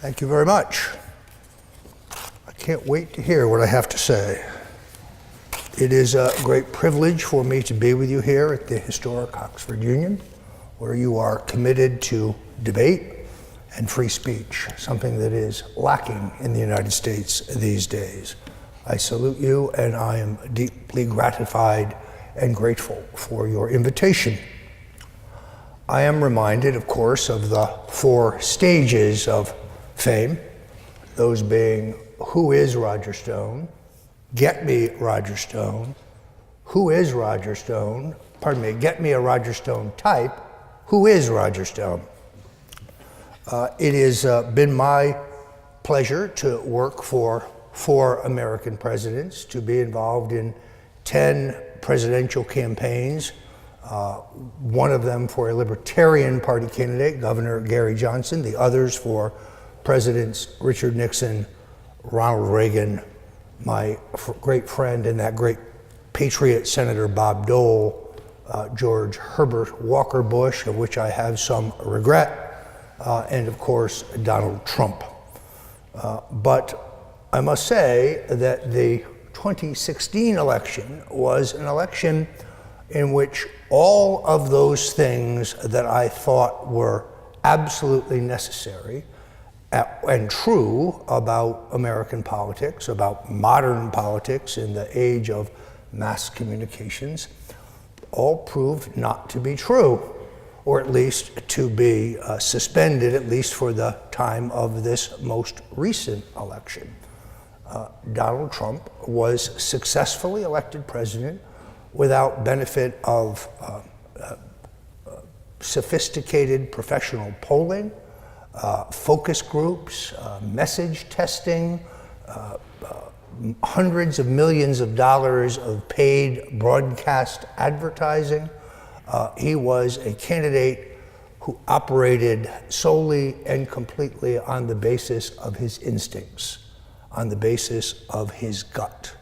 Thank you very much. I can't wait to hear what I have to say. It is a great privilege for me to be with you here at the historic Oxford Union, where you are committed to debate and free speech, something that is lacking in the United States these days. I salute you, and I am deeply gratified and grateful for your invitation. I am reminded, of course, of the 4 stages of fame, those being, who is Roger Stone? Get me Roger Stone. Who is Roger Stone? Pardon me, get me a Roger Stone type. Who is Roger Stone? It has been my pleasure to work for 4 American presidents, to be involved in 10 presidential campaigns, one of them for a Libertarian Party candidate, Governor Gary Johnson, the others for Presidents Richard Nixon, Ronald Reagan, my great friend and that great patriot Senator Bob Dole, George Herbert Walker Bush, of which I have some regret, and of course Donald Trump. But I must say that the 2016 election was an election in which all of those things that I thought were absolutely necessary and true about American politics, about modern politics in the age of mass communications, all proved not to be true, or at least to be suspended, at least for the time of this most recent election. Donald Trump was successfully elected president without benefit of sophisticated professional polling, focus groups, message testing, hundreds of millions of dollars of paid broadcast advertising. He was a candidate who operated solely and completely on the basis of his instincts, on the basis of his gut.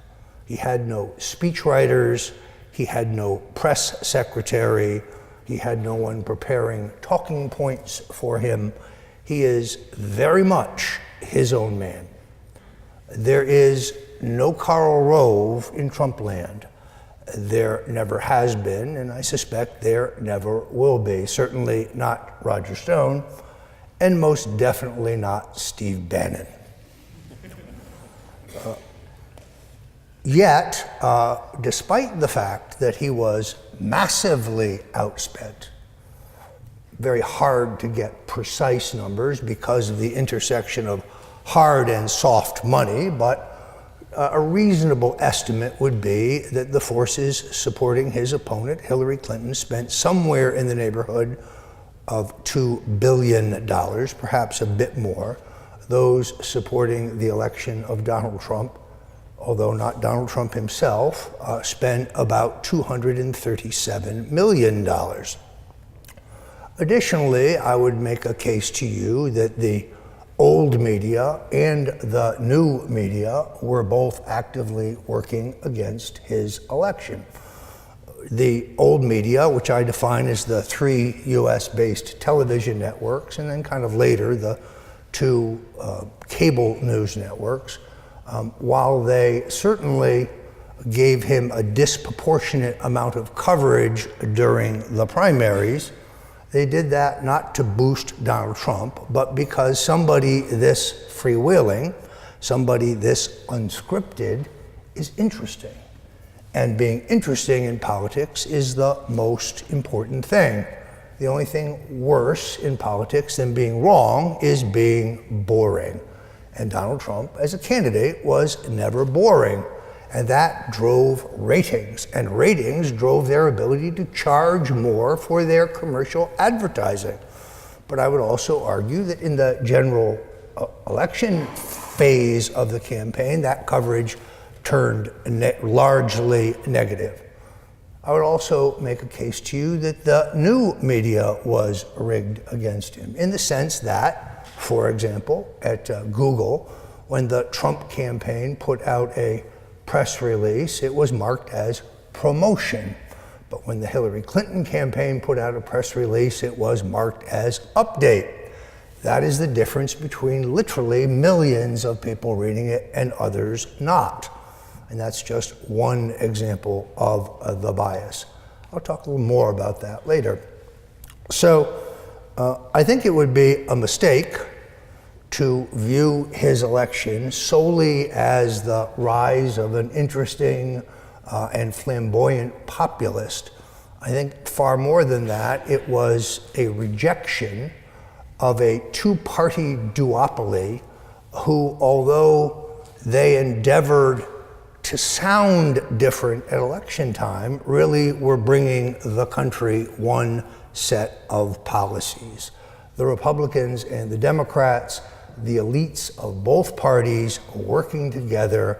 He had no speechwriters, he had no press secretary, he had no one preparing talking points for him. He is very much his own man. There is no Karl Rove in Trump land. There never has been, and I suspect there never will be. Certainly not Roger Stone, and most definitely not Steve Bannon. Yet, despite the fact that he was massively outspent, very hard to get precise numbers because of the intersection of hard and soft money, but a reasonable estimate would be that the forces supporting his opponent, Hillary Clinton, spent somewhere in the neighborhood of $2 billion, perhaps a bit more. Those supporting the election of Donald Trump, although not Donald Trump himself, spent about $237 million. Additionally, I would make a case to you that the old media and the new media were both actively working against his election. The old media, which I define as the 3 US-based television networks, and then kind of later the 2 cable news networks, while they certainly gave him a disproportionate amount of coverage during the primaries, they did that not to boost Donald Trump, but because somebody this freewheeling, somebody this unscripted, is interesting. And being interesting in politics is the most important thing. The only thing worse in politics than being wrong is being boring. And Donald Trump, as a candidate, was never boring. And that drove ratings, and ratings drove their ability to charge more for their commercial advertising. But I would also argue that in the general election phase of the campaign, that coverage turned largely negative. I would also make a case to you that the new media was rigged against him, in the sense that, for example, at Google, when the Trump campaign put out a press release, it was marked as promotion. But when the Hillary Clinton campaign put out a press release, it was marked as update. That is the difference between literally millions of people reading it and others not. And that's just one example of the bias. I'll talk a little more about that later. So I think it would be a mistake to view his election solely as the rise of an interesting and flamboyant populist. I think far more than that, it was a rejection of a two-party duopoly who, although they endeavored to sound different at election time, really were bringing the country one set of policies. The Republicans and the Democrats, the elites of both parties working together,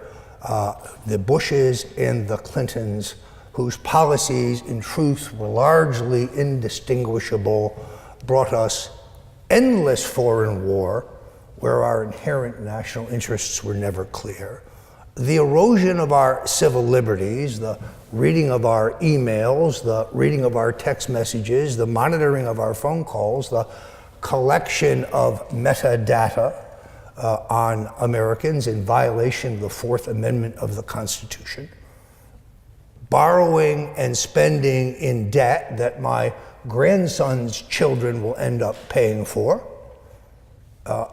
the Bushes and the Clintons, whose policies in truth were largely indistinguishable, brought us endless foreign war where our inherent national interests were never clear, the erosion of our civil liberties, the reading of our emails, the reading of our text messages, the monitoring of our phone calls, the collection of metadata on Americans in violation of the Fourth Amendment of the Constitution, borrowing and spending in debt that my grandson's children will end up paying for,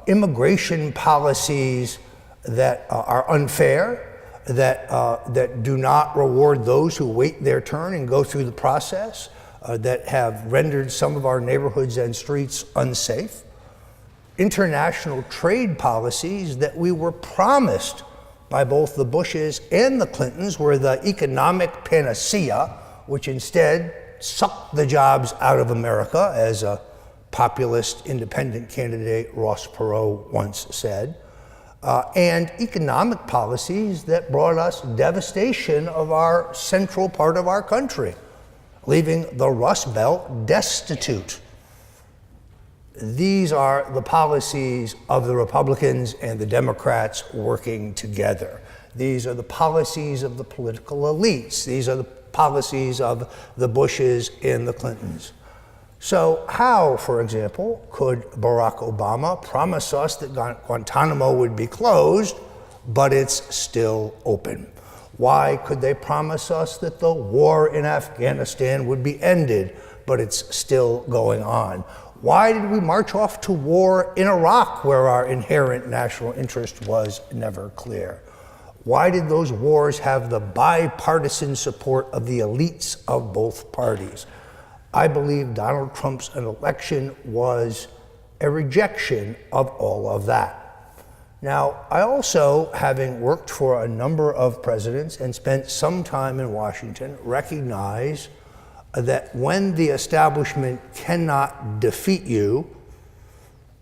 immigration policies that are unfair, that do not reward those who wait their turn and go through the process, that have rendered some of our neighborhoods and streets unsafe, international trade policies that we were promised by both the Bushes and the Clintons were the economic panacea, which instead sucked the jobs out of America, as a populist independent candidate Ross Perot once said, and economic policies that brought us devastation of our central part of our country, leaving the Rust Belt destitute. These are the policies of the Republicans and the Democrats working together. These are the policies of the political elites. These are the policies of the Bushes and the Clintons. So how, for example, could Barack Obama promise us that Guantanamo would be closed, but it's still open? Why could they promise us that the war in Afghanistan would be ended, but it's still going on? Why did we march off to war in Iraq, where our inherent national interest was never clear? Why did those wars have the bipartisan support of the elites of both parties? I believe Donald Trump's election was a rejection of all of that. Now, I also, having worked for a number of presidents and spent some time in Washington, recognize that when the establishment cannot defeat you,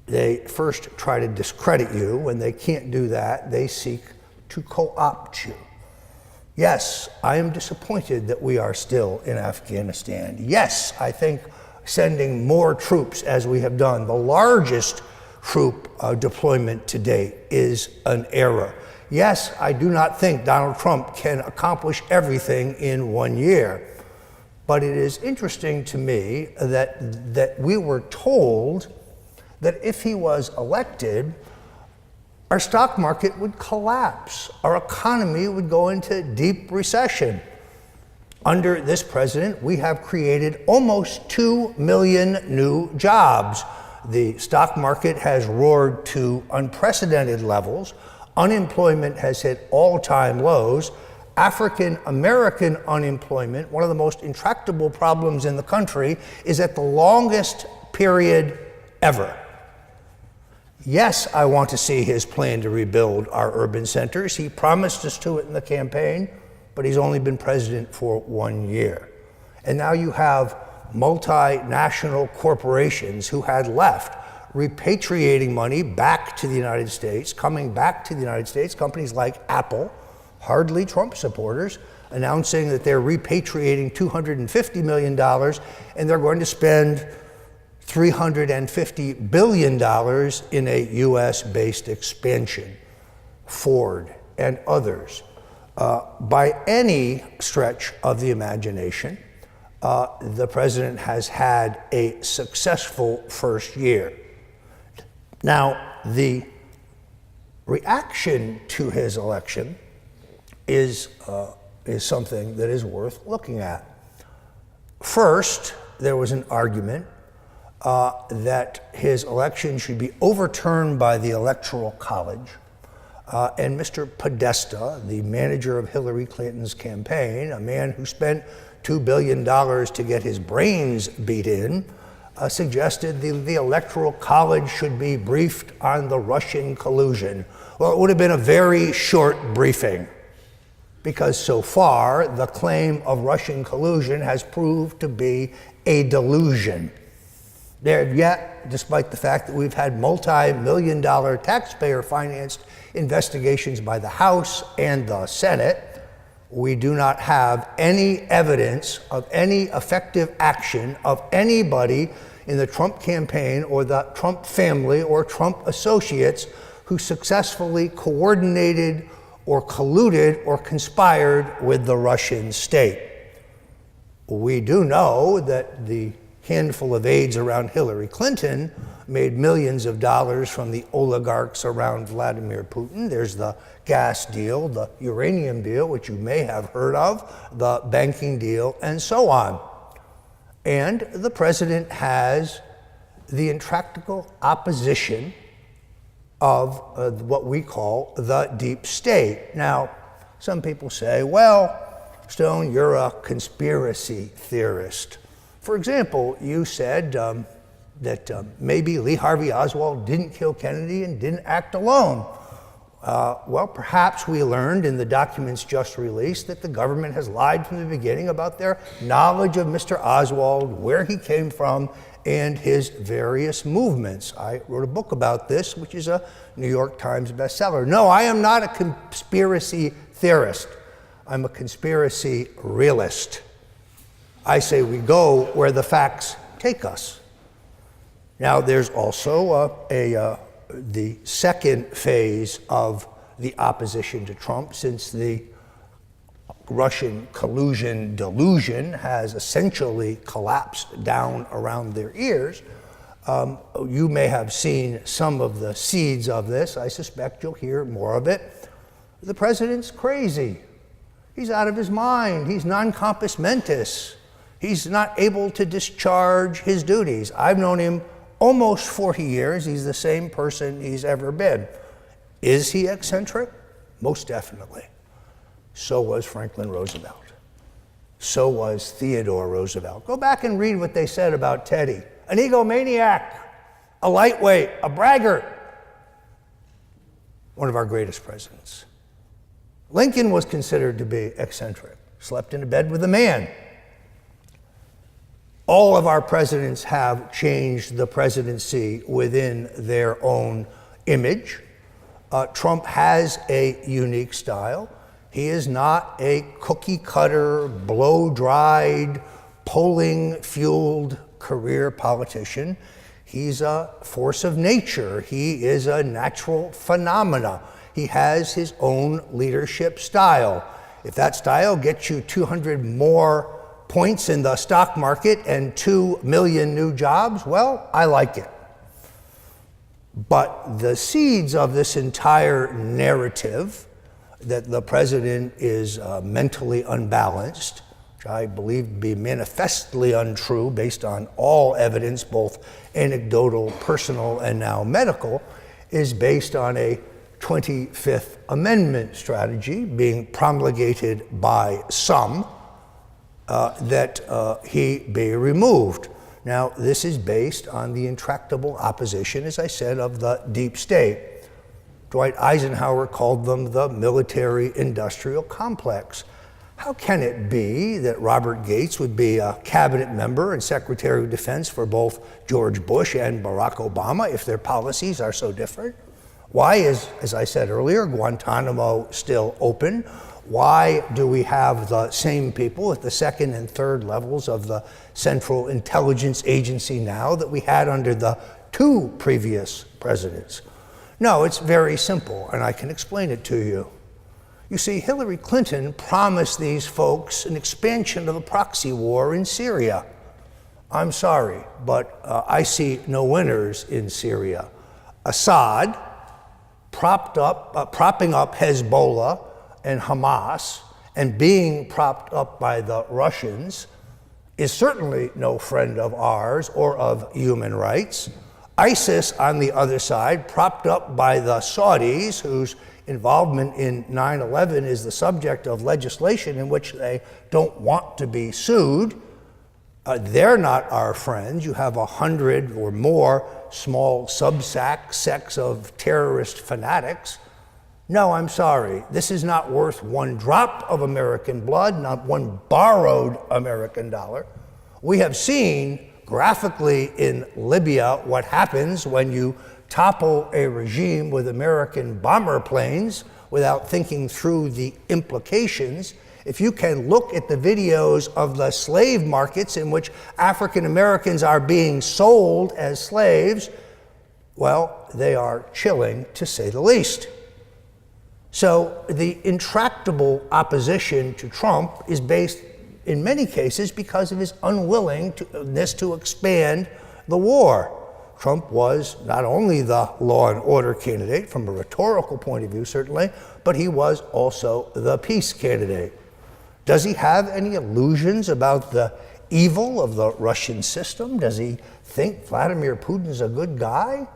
they first try to discredit you. When they can't do that, they seek to co-opt you. Yes, I am disappointed that we are still in Afghanistan. Yes, I think sending more troops, as we have done, the largest troop deployment to date, is an error. Yes, I do not think Donald Trump can accomplish everything in 1 year. But it is interesting to me that we were told that if he was elected, our stock market would collapse, our economy would go into deep recession. Under this president, we have created almost 2 million new jobs. The stock market has roared to unprecedented levels. Unemployment has hit all-time lows. African American unemployment, one of the most intractable problems in the country, is at the longest period ever. Yes, I want to see his plan to rebuild our urban centers. He promised us to it in the campaign, but he's only been president for 1 year. And now you have multinational corporations who had left repatriating money back to the United States, coming back to the United States, companies like Apple, hardly Trump supporters, announcing that they're repatriating $250 million and they're going to spend $350 billion in a US-based expansion. Ford and others. By any stretch of the imagination, the president has had a successful first year. Now, the reaction to his election is something that is worth looking at. First, there was an argument that his election should be overturned by the Electoral College, and Mr. Podesta, the manager of Hillary Clinton's campaign, a man who spent $2 billion to get his brains beat in, suggested the Electoral College should be briefed on the Russian collusion. Well, it would have been a very short briefing, because so far the claim of Russian collusion has proved to be a delusion. Yet, despite the fact that we've had multi-million-dollar taxpayer-financed investigations by the House and the Senate, we do not have any evidence of any effective action of anybody in the Trump campaign or the Trump family or Trump associates who successfully coordinated or colluded or conspired with the Russian state. We do know that the handful of aides around Hillary Clinton made millions of dollars from the oligarchs around Vladimir Putin. There's the gas deal, the uranium deal, which you may have heard of, the banking deal, and so on. And the president has the intractable opposition of what we call the deep state. Now, some people say, well, Stone, you're a conspiracy theorist. For example, you said that maybe Lee Harvey Oswald didn't kill Kennedy and didn't act alone. Well, perhaps we learned in the documents just released that the government has lied from the beginning about their knowledge of Mr. Oswald, where he came from, and his various movements. I wrote a book about this, which is a New York Times bestseller. No, I am not a conspiracy theorist. I'm a conspiracy realist. I say we go where the facts take us. Now, there's also the second phase of the opposition to Trump, since the Russian collusion delusion has essentially collapsed down around their ears. You may have seen some of the seeds of this. I suspect you'll hear more of it. The president's crazy. He's out of his mind. He's non compos mentis. He's not able to discharge his duties. I've known him almost 40 years. He's the same person he's ever been. Is he eccentric? Most definitely. So was Franklin Roosevelt. So was Theodore Roosevelt. Go back and read what they said about Teddy. An egomaniac, a lightweight, a braggart. One of our greatest presidents. Lincoln was considered to be eccentric. Slept in a bed with a man. All of our presidents have changed the presidency within their own image. Trump has a unique style. He is not a cookie-cutter, blow-dried, polling-fueled career politician. He's a force of nature. He is a natural phenomena. He has his own leadership style. If that style gets you 200 more points in the stock market and 2 million new jobs, well, I like it. But the seeds of this entire narrative that the president is mentally unbalanced, which I believe to be manifestly untrue based on all evidence, both anecdotal, personal, and now medical, is based on a 25th Amendment strategy being promulgated by some, that he be removed. Now, this is based on the intractable opposition, as I said, of the deep state. Dwight Eisenhower called them the military-industrial complex. How can it be that Robert Gates would be a cabinet member and Secretary of Defense for both George Bush and Barack Obama if their policies are so different? Why is, as I said earlier, Guantanamo still open? Why do we have the same people at the second and third levels of the Central Intelligence Agency now that we had under the 2 previous presidents? No, it's very simple, and I can explain it to you. You see, Hillary Clinton promised these folks an expansion of the proxy war in Syria. I'm sorry, but I see no winners in Syria. Assad propping up Hezbollah and Hamas and being propped up by the Russians is certainly no friend of ours or of human rights. ISIS, on the other side, propped up by the Saudis, whose involvement in 9/11 is the subject of legislation in which they don't want to be sued. They're not our friends. You have 100 or more small sects of terrorist fanatics. No, I'm sorry. This is not worth one drop of American blood, not one borrowed American dollar. We have seen graphically in Libya what happens when you topple a regime with American bomber planes without thinking through the implications. If you can look at the videos of the slave markets in which African Americans are being sold as slaves, well, they are chilling, to say the least. So the intractable opposition to Trump is based in many cases because of his unwillingness to expand the war. Trump was not only the law and order candidate from a rhetorical point of view, certainly, but he was also the peace candidate. Does he have any illusions about the evil of the Russian system? Does he think Vladimir Putin's a good guy?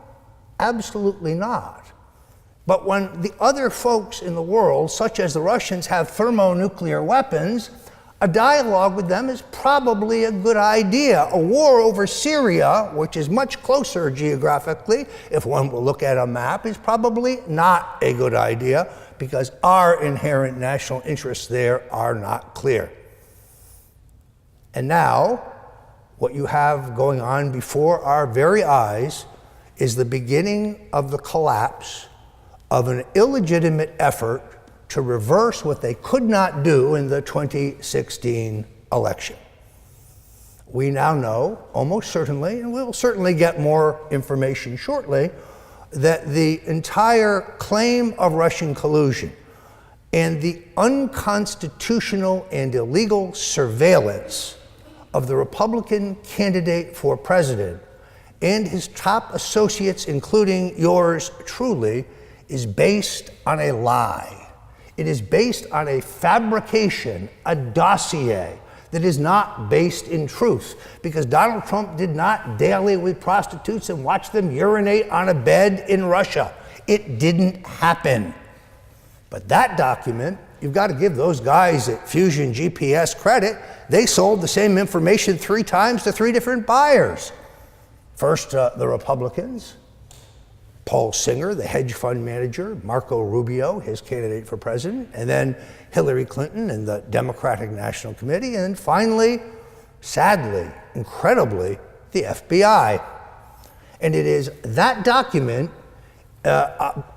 Absolutely not. But when the other folks in the world, such as the Russians, have thermonuclear weapons, a dialogue with them is probably a good idea. A war over Syria, which is much closer geographically, if one will look at a map, is probably not a good idea because our inherent national interests there are not clear. And now, what you have going on before our very eyes is the beginning of the collapse of an illegitimate effort to reverse what they could not do in the 2016 election. We now know, almost certainly, and we'll certainly get more information shortly, that the entire claim of Russian collusion and the unconstitutional and illegal surveillance of the Republican candidate for president and his top associates, including yours truly, is based on a lie. It is based on a fabrication, a dossier that is not based in truth, because Donald Trump did not dally with prostitutes and watch them urinate on a bed in Russia. It didn't happen. But that document, you've got to give those guys at Fusion GPS credit. They sold the same information 3 times to 3 different buyers. First, the Republicans, Paul Singer, the hedge fund manager, Marco Rubio, his candidate for president, and then Hillary Clinton and the Democratic National Committee, and then finally, sadly, incredibly, the FBI. And it is that document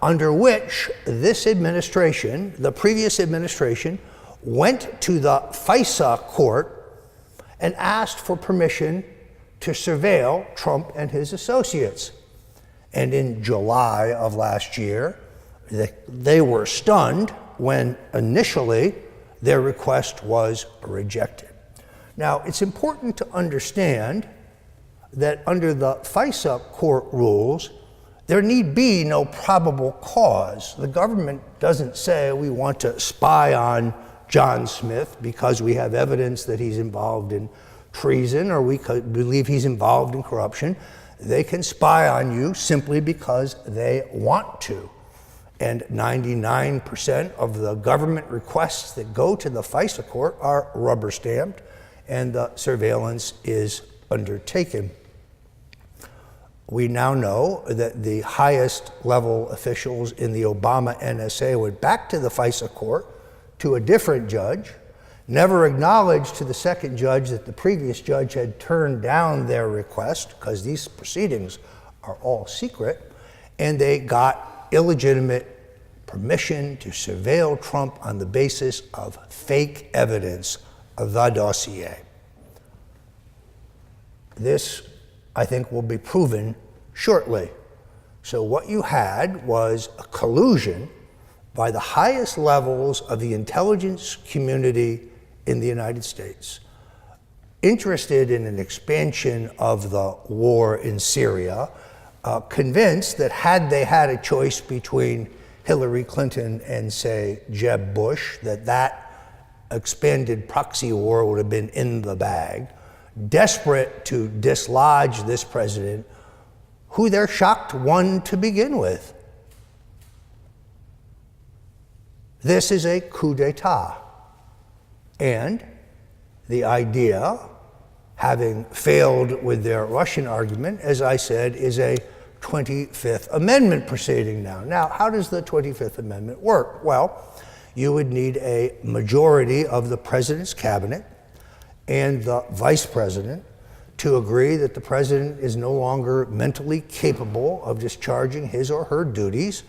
under which this administration, the previous administration, went to the FISA court and asked for permission to surveil Trump and his associates. And in July of last year, they were stunned when initially their request was rejected. Now, it's important to understand that under the FISA court rules, there need be no probable cause. The government doesn't say we want to spy on John Smith because we have evidence that he's involved in treason or we could believe he's involved in corruption. They can spy on you simply because they want to. And 99% of the government requests that go to the FISA court are rubber stamped and the surveillance is undertaken. We now know that the highest level officials in the Obama NSA went back to the FISA court to a different judge, never acknowledged to the second judge that the previous judge had turned down their request, because these proceedings are all secret, and they got illegitimate permission to surveil Trump on the basis of fake evidence of the dossier. This, I think, will be proven shortly. So what you had was a collusion by the highest levels of the intelligence community in the United States, interested in an expansion of the war in Syria, convinced that had they had a choice between Hillary Clinton and, say, Jeb Bush, that expanded proxy war would have been in the bag, desperate to dislodge this president, who they're shocked won to begin with. This is a coup d'etat. And the idea, having failed with their Russian argument, as I said, is a 25th Amendment proceeding now. Now, how does the 25th Amendment work? Well, you would need a majority of the president's cabinet and the vice president to agree that the president is no longer mentally capable of discharging his or her duties,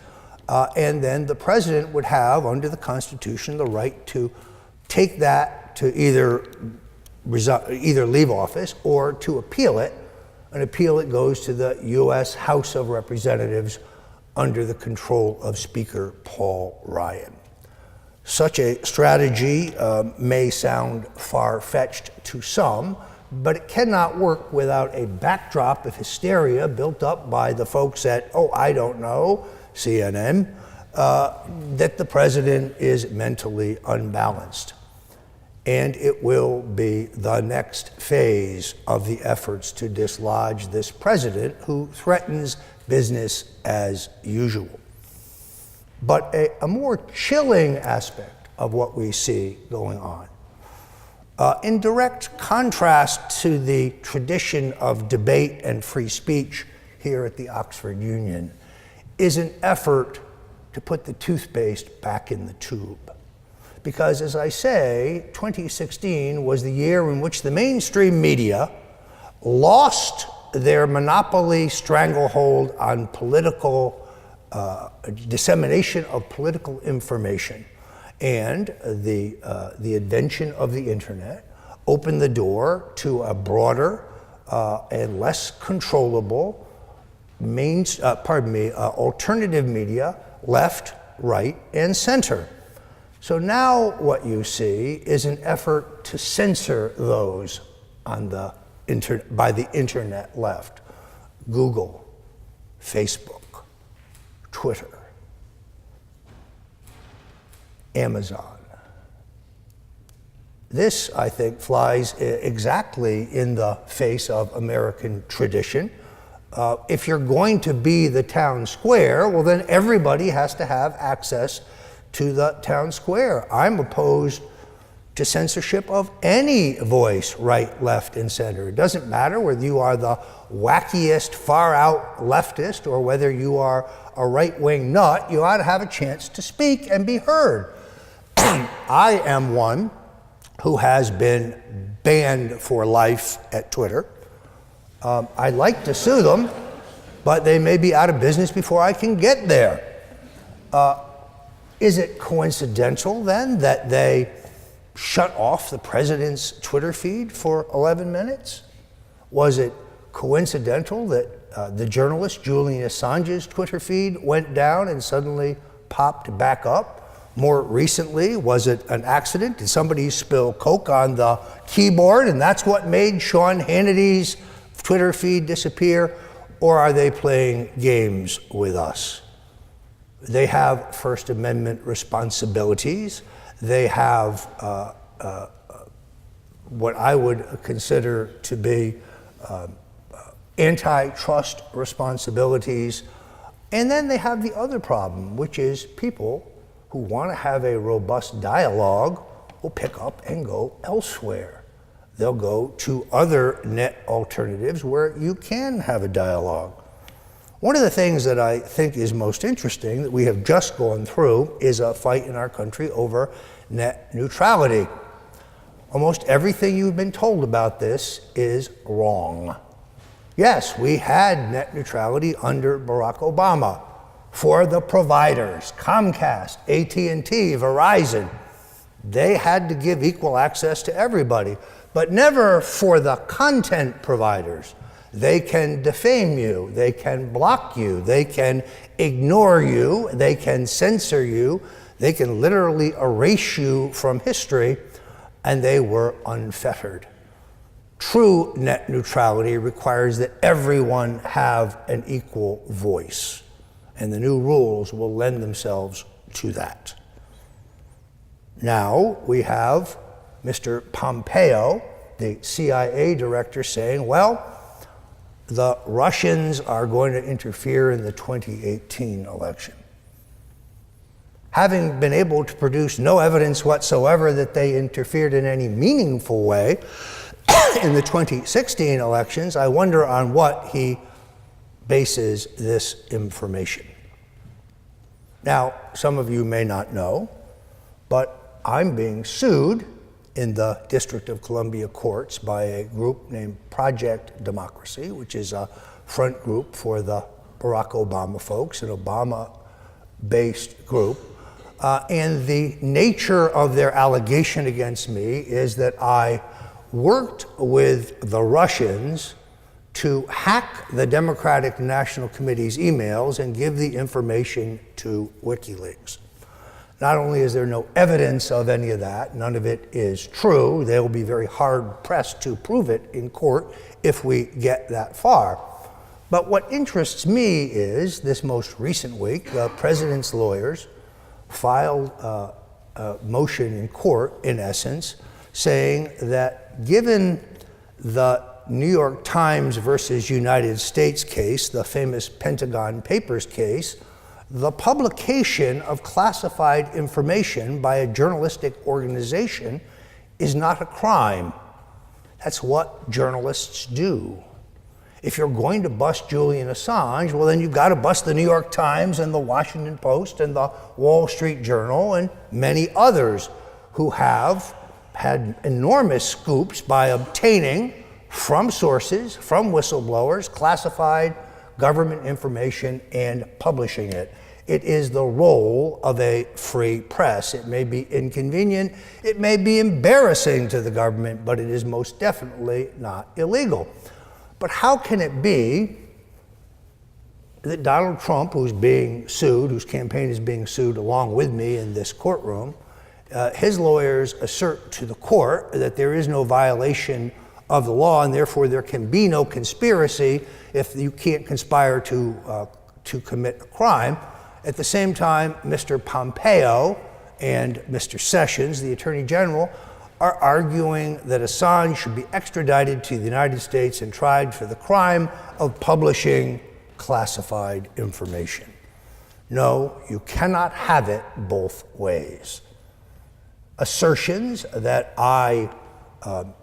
and then the president would have, under the Constitution, the right to take that to either leave office or to appeal it. An appeal that goes to the U.S. House of Representatives under the control of Speaker Paul Ryan. Such a strategy may sound far-fetched to some, but it cannot work without a backdrop of hysteria built up by the folks at, I don't know, CNN, that the president is mentally unbalanced. And it will be the next phase of the efforts to dislodge this president who threatens business as usual. But a more chilling aspect of what we see going on, in direct contrast to the tradition of debate and free speech here at the Oxford Union, is an effort to put the toothpaste back in the tube. Because, as I say, 2016 was the year in which the mainstream media lost their monopoly stranglehold on political dissemination of political information. And the invention of the internet opened the door to a broader and less controllable alternative media, left, right, and center. So now what you see is an effort to censor those on the by the internet left. Google, Facebook, Twitter, Amazon. This, I think, flies exactly in the face of American tradition. If you're going to be the town square, well, then everybody has to have access to the town square. I'm opposed to censorship of any voice, right, left, and center. It doesn't matter whether you are the wackiest, far-out leftist or whether you are a right-wing nut. You ought to have a chance to speak and be heard. I am one who has been banned for life at Twitter. I'd like to sue them, but they may be out of business before I can get there. Is it coincidental, then, that they shut off the president's Twitter feed for 11 minutes? Was it coincidental that the journalist Julian Assange's Twitter feed went down and suddenly popped back up? More recently, was it an accident? Did somebody spill Coke on the keyboard and that's what made Sean Hannity's Twitter feed disappear? Or are they playing games with us? They have First Amendment responsibilities. They have what I would consider to be antitrust responsibilities. And then they have the other problem, which is people who want to have a robust dialogue will pick up and go elsewhere. They'll go to other net alternatives where you can have a dialogue. One of the things that I think is most interesting that we have just gone through is a fight in our country over net neutrality. Almost everything you've been told about this is wrong. Yes, we had net neutrality under Barack Obama for the providers, Comcast, AT&T, Verizon. They had to give equal access to everybody, but never for the content providers. They can defame you, they can block you, they can ignore you, they can censor you, they can literally erase you from history, and they were unfettered. True net neutrality requires that everyone have an equal voice, and the new rules will lend themselves to that. Now we have Mr. Pompeo, the CIA director, saying, well, the Russians are going to interfere in the 2018 election. Having been able to produce no evidence whatsoever that they interfered in any meaningful way in the 2016 elections, I wonder on what he bases this information. Now, some of you may not know, but I'm being sued in the District of Columbia courts by a group named Project Democracy, which is a front group for the Barack Obama folks, an Obama-based group. And the nature of their allegation against me is that I worked with the Russians to hack the Democratic National Committee's emails and give the information to WikiLeaks. Not only is there no evidence of any of that, none of it is true. They will be very hard-pressed to prove it in court if we get that far. But what interests me is, this most recent week, the president's lawyers filed a motion in court, in essence, saying that given the New York Times versus United States case, the famous Pentagon Papers case, the publication of classified information by a journalistic organization is not a crime. That's what journalists do. If you're going to bust Julian Assange, well, then you've got to bust the New York Times and the Washington Post and the Wall Street Journal and many others who have had enormous scoops by obtaining from sources, from whistleblowers, classified government information and publishing it. It is the role of a free press. It may be inconvenient, it may be embarrassing to the government, but it is most definitely not illegal. But how can it be that Donald Trump, who's being sued, whose campaign is being sued along with me in this courtroom, his lawyers assert to the court that there is no violation of the law and therefore there can be no conspiracy if you can't conspire to commit a crime. At the same time, Mr. Pompeo and Mr. Sessions, the Attorney General, are arguing that Assange should be extradited to the United States and tried for the crime of publishing classified information. No, you cannot have it both ways. Assertions that I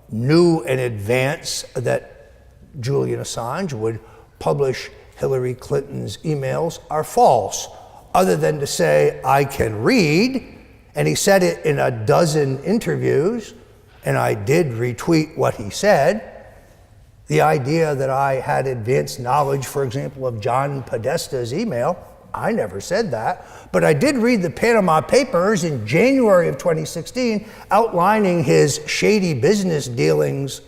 knew in advance that Julian Assange would publish Hillary Clinton's emails are false, other than to say I can read, and he said it in a dozen interviews, and I did retweet what he said. The idea that I had advanced knowledge, for example, of John Podesta's email, I never said that, but I did read the Panama Papers in January of 2016 outlining his shady business dealings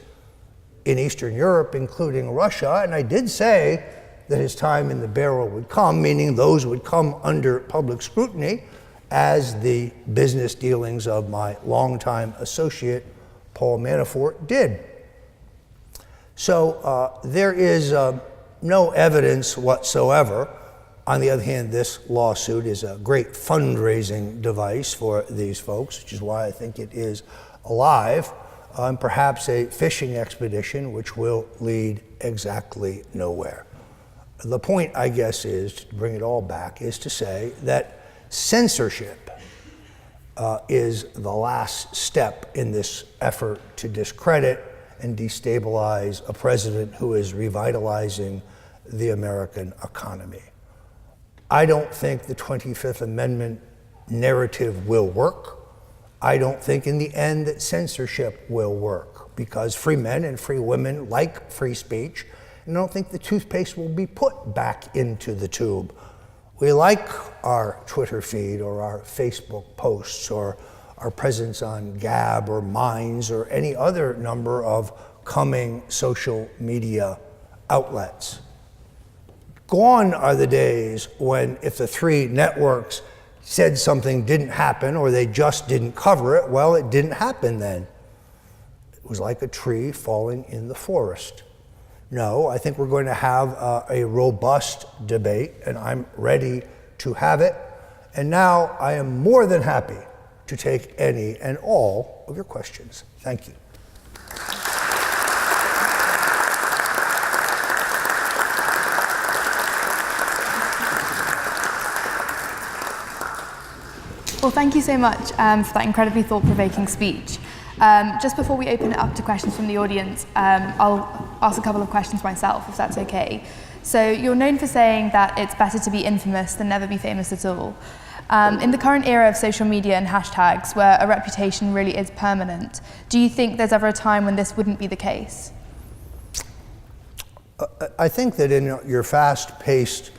in Eastern Europe, including Russia, and I did say that his time in the barrel would come, meaning those would come under public scrutiny, as the business dealings of my longtime associate, Paul Manafort, did. So there is no evidence whatsoever. On the other hand, this lawsuit is a great fundraising device for these folks, which is why I think it is alive, and perhaps a fishing expedition which will lead exactly nowhere. The point, I guess, is, to bring it all back, is to say that censorship is the last step in this effort to discredit and destabilize a president who is revitalizing the American economy. I don't think the 25th Amendment narrative will work. I don't think in the end that censorship will work, because free men and free women like free speech, and I don't think the toothpaste will be put back into the tube. We like our Twitter feed or our Facebook posts or our presence on Gab or Minds or any other number of coming social media outlets. Gone are the days when if the three networks said something didn't happen or they just didn't cover it, well, it didn't happen then. was like a tree falling in the forest. No, I think we're going to have a robust debate, and I'm ready to have it. And now I am more than happy to take any and all of your questions. Thank you. Well, thank you so much for that incredibly thought-provoking speech. Just before we open it up to questions from the audience, I'll ask a couple of questions myself, if that's okay. So you're known for saying that it's better to be infamous than never be famous at all. In the current era of social media and hashtags, where a reputation really is permanent, do you think there's ever a time when this wouldn't be the case? I think that in your fast-paced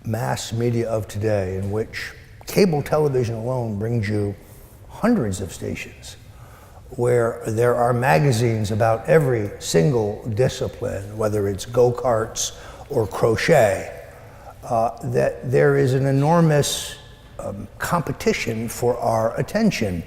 mass media of today, in which cable television alone brings you hundreds of stations, where there are magazines about every single discipline, whether it's go-karts or crochet, that there is an enormous competition for our attention.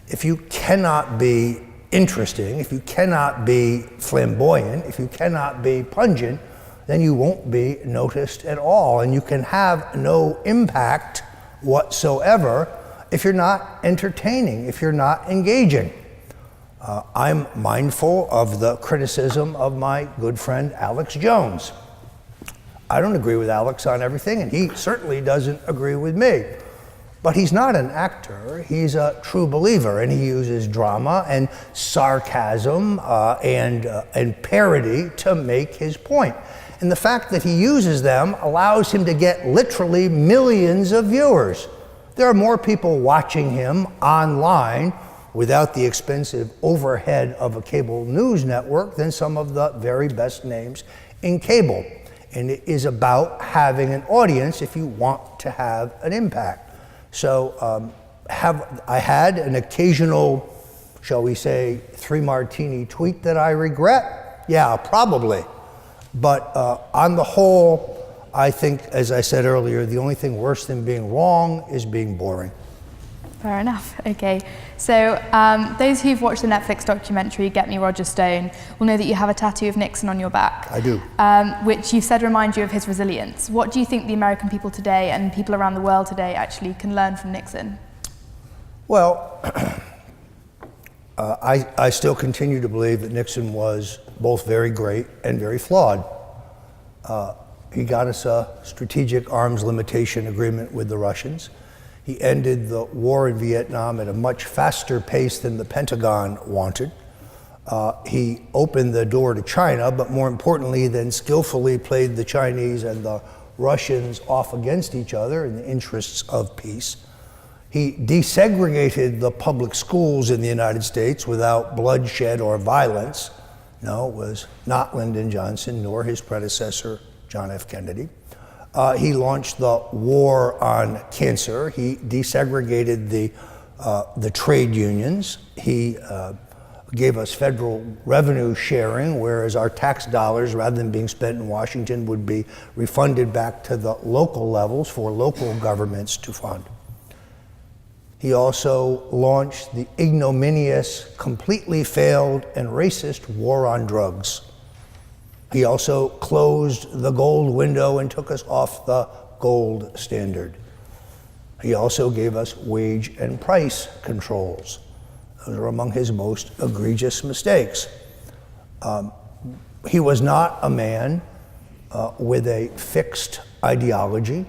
If you cannot be interesting, if you cannot be flamboyant, if you cannot be pungent, then you won't be noticed at all, and you can have no impact whatsoever if you're not entertaining, if you're not engaging. I'm mindful of the criticism of my good friend Alex Jones. I don't agree with Alex on everything, and he certainly doesn't agree with me. But he's not an actor, he's a true believer, and he uses drama and sarcasm and parody to make his point. And the fact that he uses them allows him to get literally millions of viewers. There are more people watching him online without the expensive overhead of a cable news network than some of the very best names in cable. And it is about having an audience if you want to have an impact. So have I had an occasional, shall we say, 3-martini tweet that I regret? Yeah, probably. But on the whole, I think, as I said earlier, the only thing worse than being wrong is being boring. Fair enough. Okay. So those who've watched the Netflix documentary Get Me Roger Stone will know that you have a tattoo of Nixon on your back. I do. Which you've said reminds you of his resilience. What do you think the American people today and people around the world today actually can learn from Nixon? Well, I still continue to believe that Nixon was both very great and very flawed. He got us a strategic arms limitation agreement with the Russians. He ended the war in Vietnam at a much faster pace than the Pentagon wanted. He opened the door to China, but more importantly, then skillfully played the Chinese and the Russians off against each other in the interests of peace. He desegregated the public schools in the United States without bloodshed or violence. No, it was not Lyndon Johnson nor his predecessor, John F. Kennedy. He launched the war on cancer. He desegregated the trade unions. He gave us federal revenue sharing, whereas our tax dollars, rather than being spent in Washington, would be refunded back to the local levels for local governments to fund. He also launched the ignominious, completely failed, and racist war on drugs. He also closed the gold window and took us off the gold standard. He also gave us wage and price controls. Those are among his most egregious mistakes. He was not a man with a fixed ideology.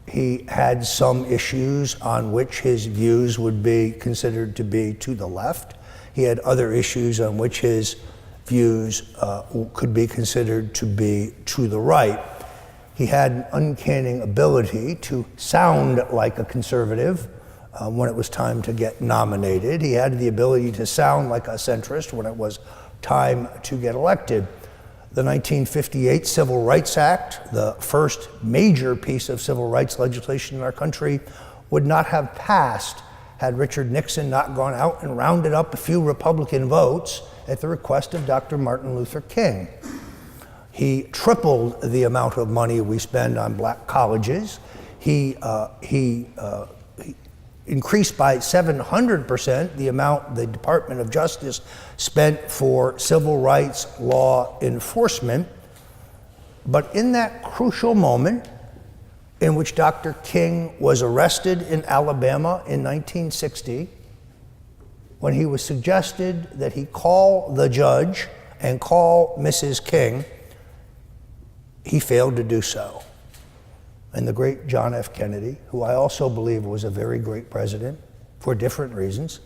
He had some issues on which his views would be considered to be to the left. He had other issues on which his views could be considered to be to the right. He had an uncanny ability to sound like a conservative when it was time to get nominated. He had the ability to sound like a centrist when it was time to get elected. The 1958 Civil Rights Act, the first major piece of civil rights legislation in our country, would not have passed had Richard Nixon not gone out and rounded up a few Republican votes at the request of Dr. Martin Luther King. He tripled the amount of money we spend on black colleges. He increased by 700% the amount the Department of Justice spent for civil rights law enforcement. But in that crucial moment in which Dr. King was arrested in Alabama in 1960, when he was suggested that he call the judge and call Mrs. King, he failed to do so. And the great John F. Kennedy, who I also believe was a very great president for different reasons,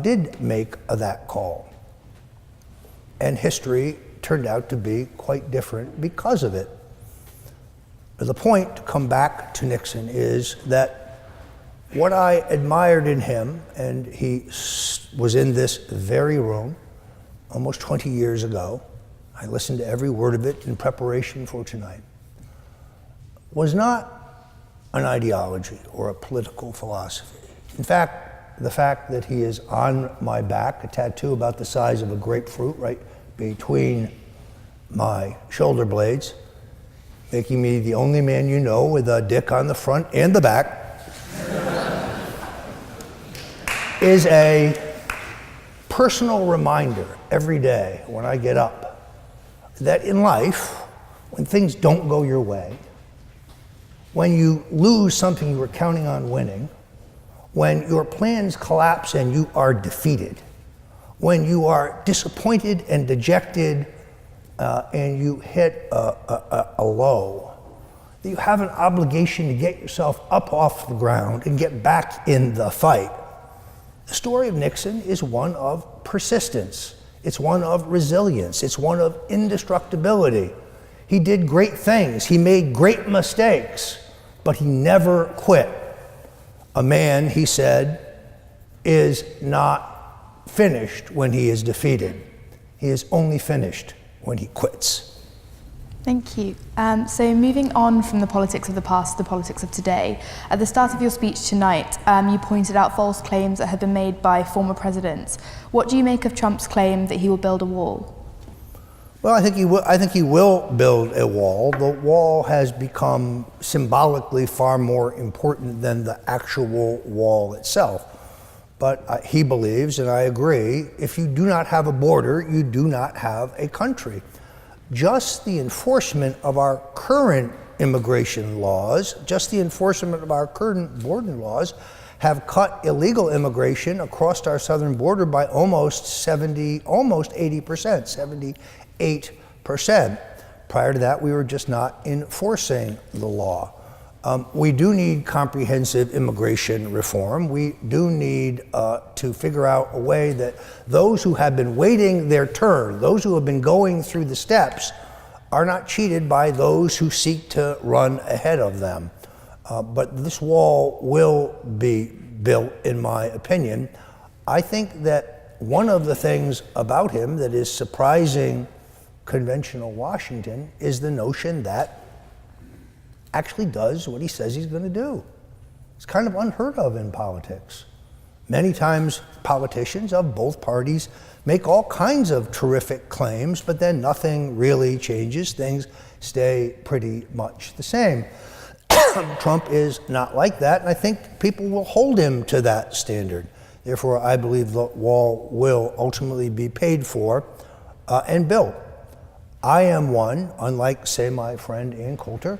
did make that call. And history turned out to be quite different because of it. The point, to come back to Nixon, is that what I admired in him, and he was in this very room almost 20 years ago, I listened to every word of it in preparation for tonight, was not an ideology or a political philosophy. In fact, the fact that he is on my back, a tattoo about the size of a grapefruit right between my shoulder blades, making me the only man you know with a dick on the front and the back, is a personal reminder every day when I get up that in life, when things don't go your way, when you lose something you were counting on winning, when your plans collapse and you are defeated, when you are disappointed and dejected and you hit a low, that you have an obligation to get yourself up off the ground and get back in the fight. The story of Nixon is one of persistence. It's one of resilience. It's one of indestructibility. He did great things. He made great mistakes, but he never quit. A man, he said, is not finished when he is defeated. He is only finished when he quits. Thank you. So moving on from the politics of the past to the politics of today, at the start of your speech tonight, you pointed out false claims that had been made by former presidents. What do you make of Trump's claim that he will build a wall? Well, I think he will build a wall. The wall has become symbolically far more important than the actual wall itself. But he believes, and I agree, if you do not have a border, you do not have a country. Just the enforcement of our current immigration laws, just the enforcement of our current border laws, have cut illegal immigration across our southern border by almost 80%, 78%. Prior to that, we were just not enforcing the law. We do need comprehensive immigration reform. We do need to figure out a way that those who have been waiting their turn, those who have been going through the steps, are not cheated by those who seek to run ahead of them. But this wall will be built, in my opinion. I think that one of the things about him that is surprising conventional Washington is the notion that actually does what he says he's going to do. It's kind of unheard of in politics. Many times politicians of both parties make all kinds of terrific claims, but then nothing really changes. Things stay pretty much the same. Trump is not like that, and I think people will hold him to that standard. Therefore, I believe the wall will ultimately be paid for and built. I am one, unlike, say, my friend Ann Coulter,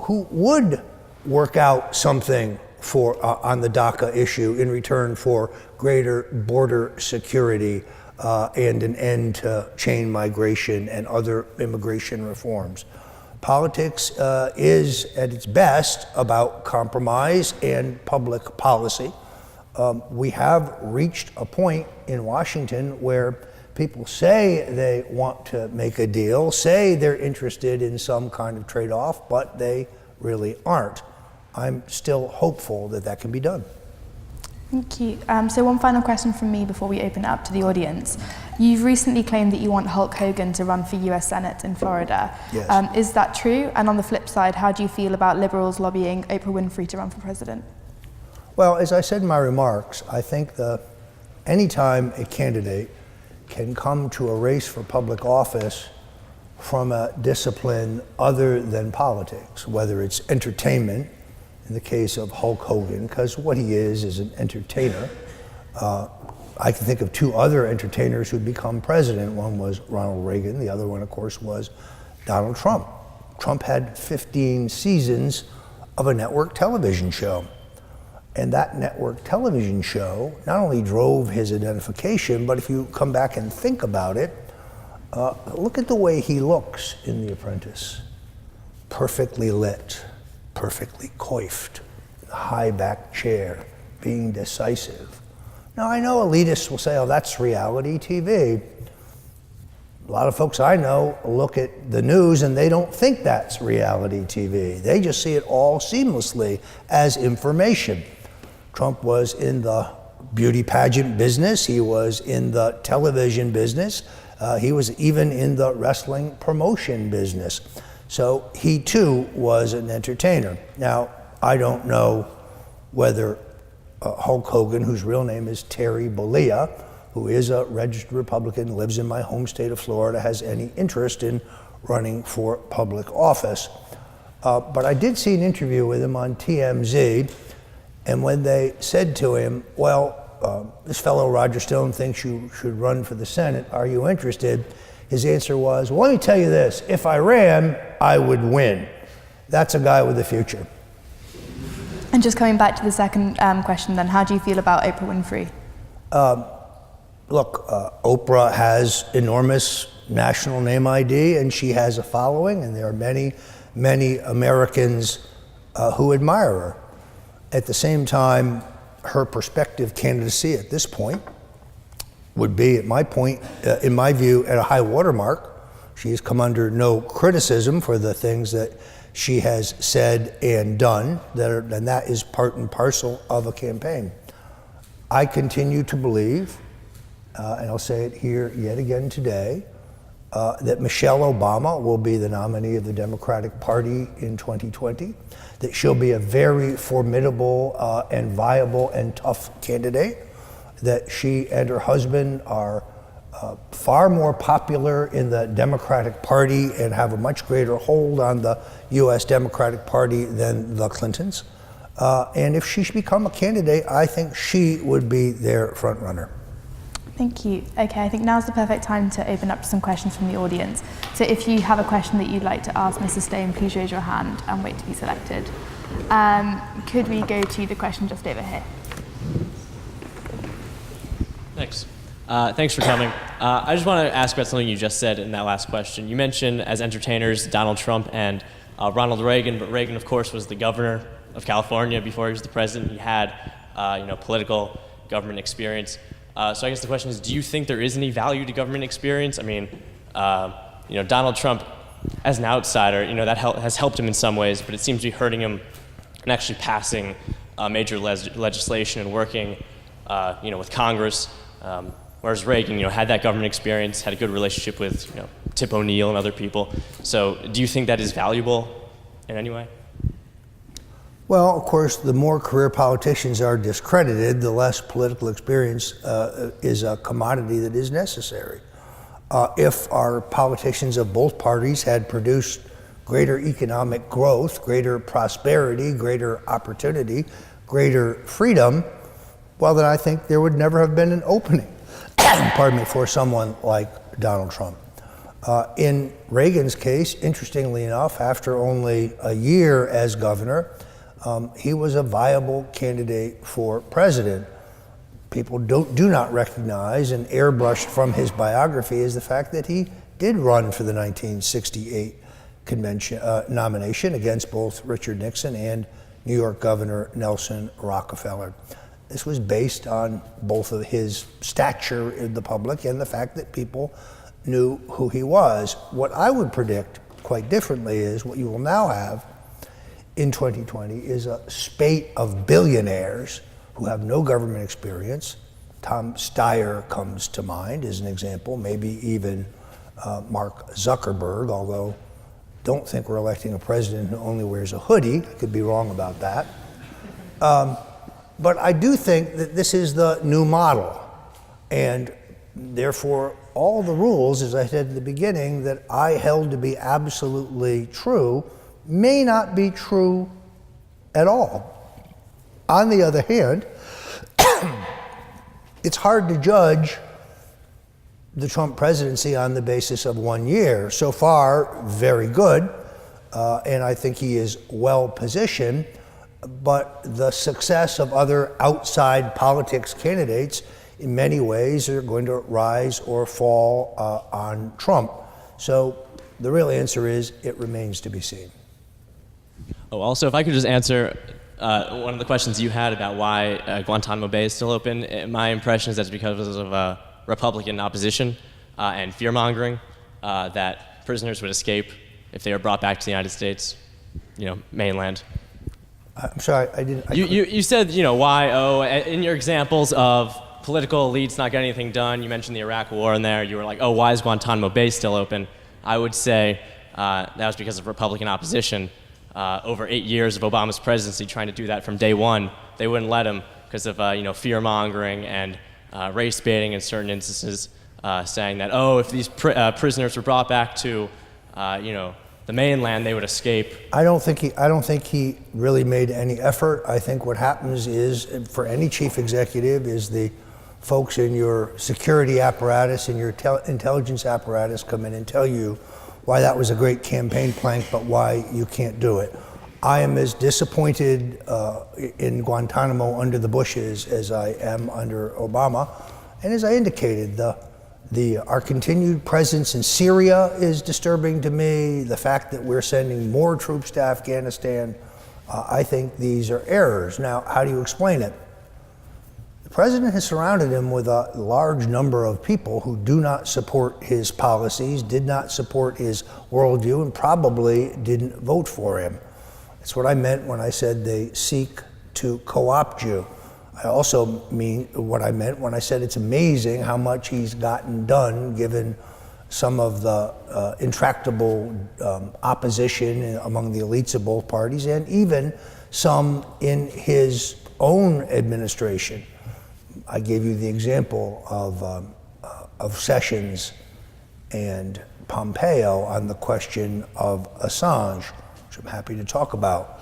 who would work out something for on the DACA issue in return for greater border security and an end to chain migration and other immigration reforms. Politics is, at its best, about compromise and public policy. We have reached a point in Washington where people say they want to make a deal, say they're interested in some kind of trade-off, but they really aren't. I'm still hopeful that that can be done. Thank you. So one final question from me before we open it up to the audience. You've recently claimed that you want Hulk Hogan to run for US Senate in Florida. Yes. Is that true? And on the flip side, how do you feel about liberals lobbying Oprah Winfrey to run for president? Well, as I said in my remarks, I think anytime a candidate can come to a race for public office from a discipline other than politics, whether it's entertainment, in the case of Hulk Hogan, because what he is an entertainer. I can think of two other entertainers who'd become president. One was Ronald Reagan, the other one, of course, was Donald Trump. Trump had 15 seasons of a network television show. And that network television show not only drove his identification, but if you come back and think about it, look at the way he looks in The Apprentice. Perfectly lit, perfectly coiffed, high back chair, being decisive. Now I know elitists will say, oh, that's reality TV. A lot of folks I know look at the news and they don't think that's reality TV. They just see it all seamlessly as information. Trump was in the beauty pageant business. He was in the television business. He was even in the wrestling promotion business. So he too was an entertainer. Now, I don't know whether Hulk Hogan, whose real name is Terry Bollea, who is a registered Republican, lives in my home state of Florida, has any interest in running for public office. But I did see an interview with him on TMZ, and when they said to him, well, this fellow Roger Stone thinks you should run for the Senate, are you interested? His answer was, well, let me tell you this, if I ran, I would win. That's a guy with a future. And just coming back to the second question then, how do you feel about Oprah Winfrey? Look, Oprah has enormous national name ID, and she has a following, and there are many, many Americans who admire her. At the same time, her prospective candidacy at this point would be, at my point, in my view, at a high watermark. She has come under no criticism for the things that she has said and done, and that is part and parcel of a campaign. I continue to believe, and I'll say it here yet again today, that Michelle Obama will be the nominee of the Democratic Party in 2020, that she'll be a very formidable and viable and tough candidate, that she and her husband are far more popular in the Democratic Party and have a much greater hold on the US Democratic Party than the Clintons. And if she should become a candidate, I think she would be their front runner. Thank you. Okay, I think now's the perfect time to open up to some questions from the audience. So if you have a question that you'd like to ask Mrs. Stone, please raise your hand and wait to be selected. Could we go to the question just over here? Thanks. Thanks for coming. I just want to ask about something you just said in that last question. You mentioned as entertainers Donald Trump and Ronald Reagan, but Reagan, of course, was the governor of California before he was the president. He had, political government experience. So I guess the question is, do you think there is any value to government experience? I mean, Donald Trump, as an outsider, that has helped him in some ways, but it seems to be hurting him in actually passing major legislation and working, with Congress. Whereas Reagan, had that government experience, had a good relationship with, Tip O'Neill and other people. So do you think that is valuable in any way? Well, of course, the more career politicians are discredited, the less political experience is a commodity that is necessary. If our politicians of both parties had produced greater economic growth, greater prosperity, greater opportunity, greater freedom, well, then I think there would never have been an opening, pardon me, for someone like Donald Trump. In Reagan's case, interestingly enough, after only a year as governor, he was a viable candidate for president. People do not recognize, and airbrushed from his biography, is the fact that he did run for the 1968 convention nomination against both Richard Nixon and New York Governor Nelson Rockefeller. This was based on both of his stature in the public and the fact that people knew who he was. What I would predict quite differently is what you will now have in 2020 is a spate of billionaires who have no government experience. Tom Steyer comes to mind as an example, maybe even Mark Zuckerberg, although don't think we're electing a president who only wears a hoodie. I could be wrong about that. But I do think that this is the new model, and therefore all the rules, as I said at the beginning, that I held to be absolutely true may not be true at all. On the other hand, it's hard to judge the Trump presidency on the basis of 1 year. So far, very good, and I think he is well positioned, but the success of other outside politics candidates in many ways are going to rise or fall on Trump. So the real answer is it remains to be seen. Oh, also, if I could just answer one of the questions you had about why Guantanamo Bay is still open, my impression is that's because of Republican opposition and fear-mongering that prisoners would escape if they were brought back to the United States, mainland. I'm sorry, I didn't. You said, why, in your examples of political elites not getting anything done, you mentioned the Iraq War in there, you were like, why is Guantanamo Bay still open? I would say that was because of Republican opposition. Over 8 years of Obama's presidency trying to do that from day one, they wouldn't let him because of fear-mongering and race baiting in certain instances, saying that, if these prisoners were brought back to the mainland, they would escape. I don't think he really made any effort. I think what happens is, for any chief executive, is the folks in your security apparatus and your intelligence apparatus come in and tell you why that was a great campaign plank, but why you can't do it. I am as disappointed in Guantanamo under the Bushes as I am under Obama. And as I indicated, our continued presence in Syria is disturbing to me. The fact that we're sending more troops to Afghanistan, I think these are errors. Now, how do you explain it? The president has surrounded him with a large number of people who do not support his policies, did not support his worldview, and probably didn't vote for him. That's what I meant when I said they seek to co-opt you. I also mean what I meant when I said it's amazing how much he's gotten done given some of the intractable opposition among the elites of both parties, and even some in his own administration. I gave you the example of Sessions and Pompeo on the question of Assange, which I'm happy to talk about.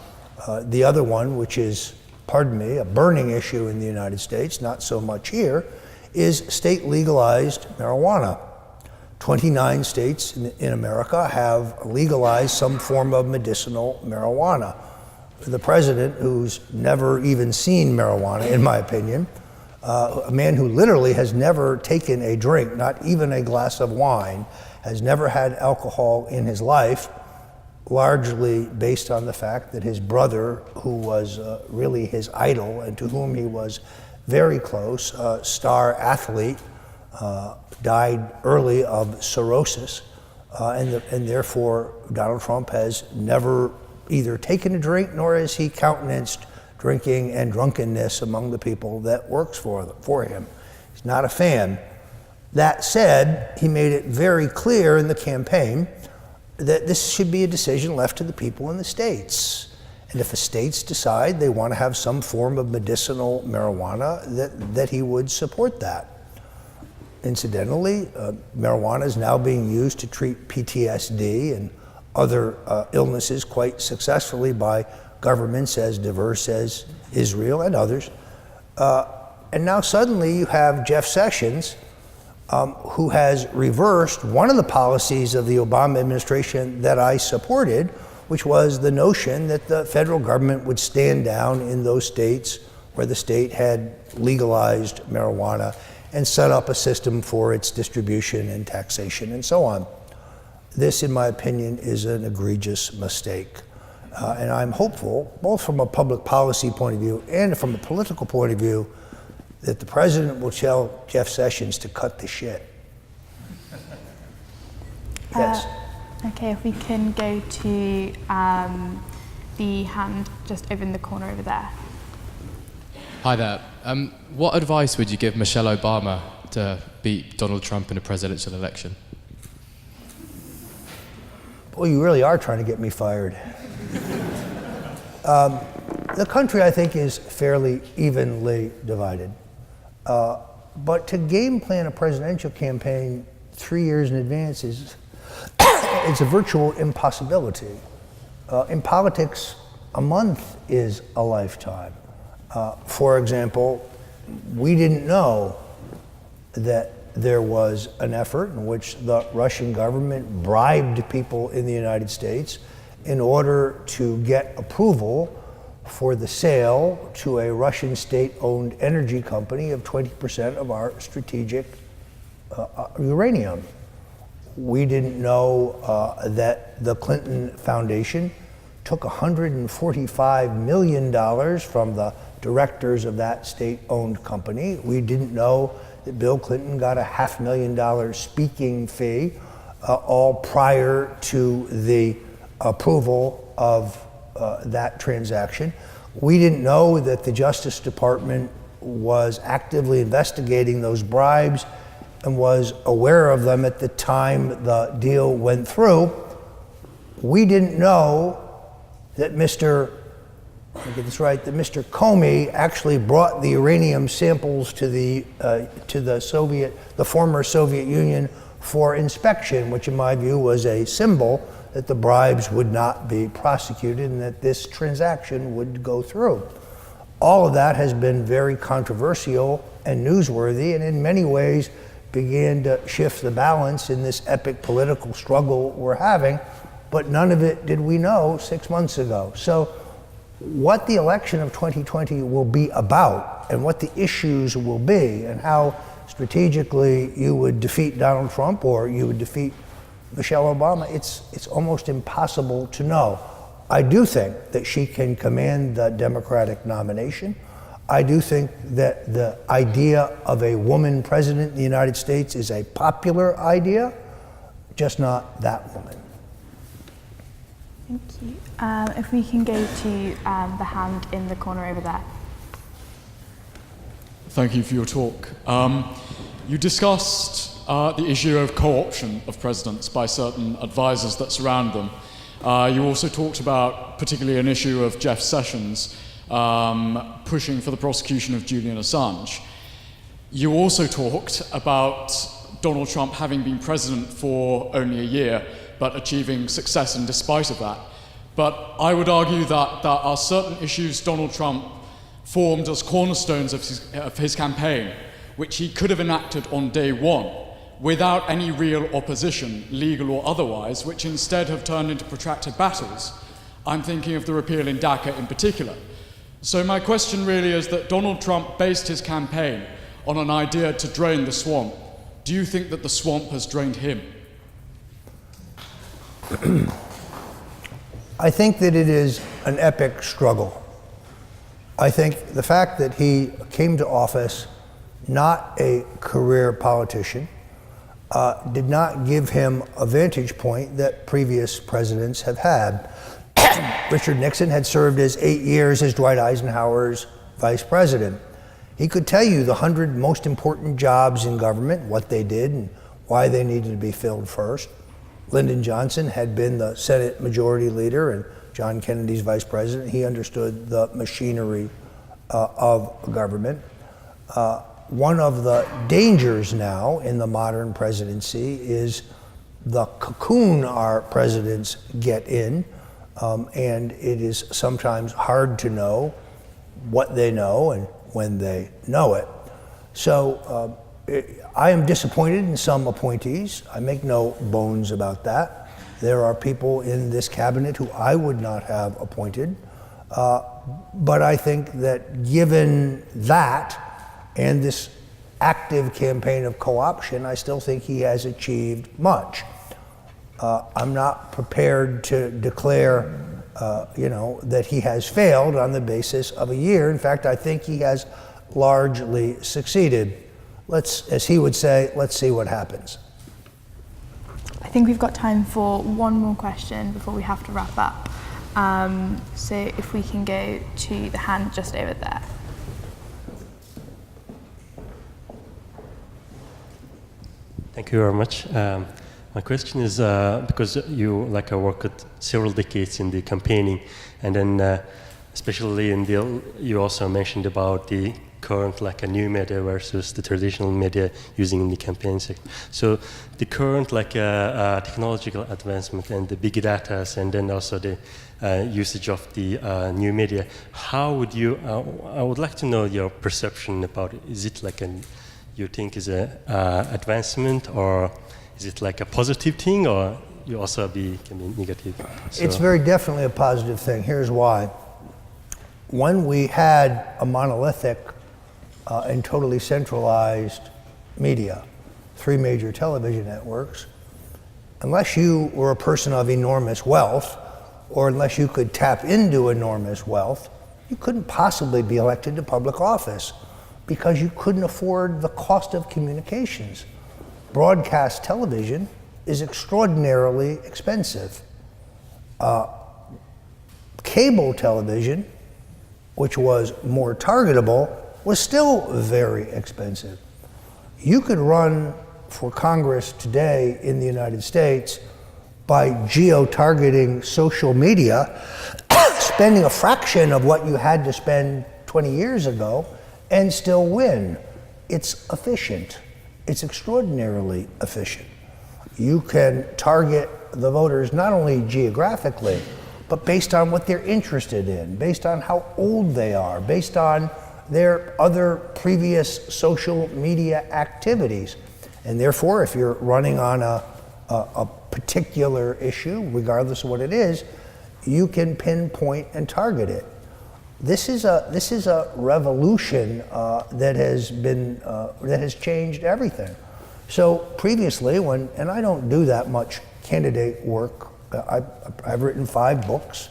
The other one, which is, pardon me, a burning issue in the United States, not so much here, is state legalized marijuana. 29 states in America have legalized some form of medicinal marijuana. The president, who's never even seen marijuana, in my opinion, a man who literally has never taken a drink, not even a glass of wine, has never had alcohol in his life, largely based on the fact that his brother, who was really his idol and to whom he was very close, star athlete, died early of cirrhosis, and therefore Donald Trump has never either taken a drink nor has he countenanced drinking and drunkenness among the people that works for him. He's not a fan. That said, he made it very clear in the campaign that this should be a decision left to the people in the states. And if the states decide they want to have some form of medicinal marijuana, that he would support that. Incidentally, marijuana is now being used to treat PTSD and other illnesses quite successfully by governments as diverse as Israel and others. And now suddenly you have Jeff Sessions, who has reversed one of the policies of the Obama administration that I supported, which was the notion that the federal government would stand down in those states where the state had legalized marijuana and set up a system for its distribution and taxation and so on. This, in my opinion, is an egregious mistake. And I'm hopeful, both from a public policy point of view and from a political point of view, that the president will tell Jeff Sessions to cut the shit. Yes. Okay, if we can go to the hand just over in the corner over there. Hi there. What advice would you give Michelle Obama to beat Donald Trump in a presidential election? Well, you really are trying to get me fired. The country, I think, is fairly evenly divided. But to game plan a presidential campaign 3 years in advance is it's a virtual impossibility. In politics, a month is a lifetime. For example, we didn't know that there was an effort in which the Russian government bribed people in the United States in order to get approval for the sale to a Russian state-owned energy company of 20% of our strategic uranium. We didn't know that the Clinton Foundation took $145 million from the directors of that state-owned company. We didn't know that Bill Clinton got a $500,000 speaking fee, all prior to the approval of that transaction. We didn't know that the Justice Department was actively investigating those bribes and was aware of them at the time the deal went through. We didn't know that Mr. Comey actually brought the uranium samples to the former Soviet Union for inspection, which in my view was a symbol that the bribes would not be prosecuted and that this transaction would go through. All of that has been very controversial and newsworthy, and in many ways began to shift the balance in this epic political struggle we're having, but none of it did we know 6 months ago. So what the election of 2020 will be about and what the issues will be and how strategically you would defeat Donald Trump or you would defeat Michelle Obama, it's almost impossible to know. I do think that she can command the Democratic nomination. I do think that the idea of a woman president in the United States is a popular idea, just not that woman. Thank you. If we can go to the hand in the corner over there. Thank you for your talk. You discussed the issue of co-option of presidents by certain advisors that surround them. You also talked about particularly an issue of Jeff Sessions pushing for the prosecution of Julian Assange. You also talked about Donald Trump having been president for only a year, but achieving success in despite of that. But I would argue that there are certain issues Donald Trump formed as cornerstones of his campaign, which he could have enacted on day one, without any real opposition, legal or otherwise, which instead have turned into protracted battles. I'm thinking of the repeal in DACA in particular. So my question really is that Donald Trump based his campaign on an idea to drain the swamp. Do you think that the swamp has drained him? I think that it is an epic struggle. I think the fact that he came to office not a career politician did not give him a vantage point that previous presidents have had. Richard Nixon had served as 8 years as Dwight Eisenhower's vice president. He could tell you the 100 most important jobs in government, what they did and why they needed to be filled first. Lyndon Johnson had been the Senate Majority Leader and John Kennedy's vice president. He understood the machinery of government. One of the dangers now in the modern presidency is the cocoon our presidents get in, and it is sometimes hard to know what they know and when they know it. So I am disappointed in some appointees. I make no bones about that. There are people in this cabinet who I would not have appointed. But I think that given that and this active campaign of co-option, I still think he has achieved much. I'm not prepared to declare that he has failed on the basis of a year. In fact, I think he has largely succeeded. Let's, as he would say, let's see what happens. I think we've got time for one more question before we have to wrap up. So if we can go to the hand just over there. Thank you very much. My question is, because you worked several decades in the campaigning, and then especially in you also mentioned about the current like a new media versus the traditional media using in the campaign sector. So the current like technological advancement and the big data, and then also the usage of the new media. How would you? I would like to know your perception about it. Is it like you think is a advancement, or is it like a positive thing, or you also can be negative? So. It's very definitely a positive thing. Here's why. When we had a monolithic and totally centralized media, 3 major television networks, unless you were a person of enormous wealth, or unless you could tap into enormous wealth, you couldn't possibly be elected to public office because you couldn't afford the cost of communications. Broadcast television is extraordinarily expensive. Cable television, which was more targetable, was still very expensive. You could run for Congress today in the United States by geo-targeting social media, spending a fraction of what you had to spend 20 years ago, and still win. It's efficient. It's extraordinarily efficient. You can target the voters not only geographically, but based on what they're interested in, based on how old they are, based on their other previous social media activities. And therefore, if you're running on a particular issue, regardless of what it is, you can pinpoint and target it. This is a revolution that has changed everything. So previously, and I don't do that much candidate work. I've written 5 books,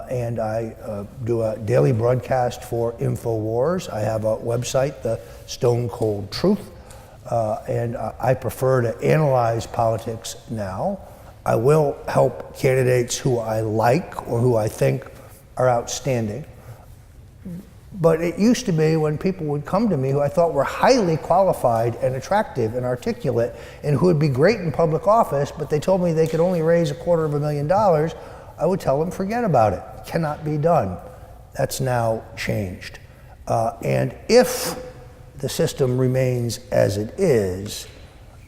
and I do a daily broadcast for InfoWars. I have a website, the Stone Cold Truth, and I prefer to analyze politics now. I will help candidates who I like or who I think are outstanding. But it used to be when people would come to me who I thought were highly qualified and attractive and articulate and who would be great in public office, but they told me they could only raise $250,000, I would tell them, forget about it. It cannot be done. That's now changed. And if the system remains as it is,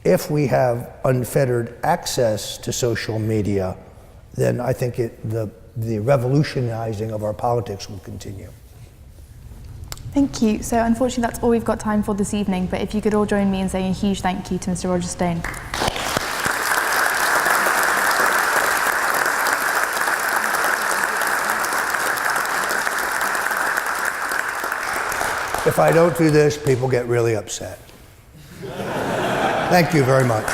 if we have unfettered access to social media, then I think the revolutionizing of our politics will continue. Thank you. So unfortunately, that's all we've got time for this evening, but if you could all join me in saying a huge thank you to Mr. Roger Stone. If I don't do this, people get really upset. Thank you very much.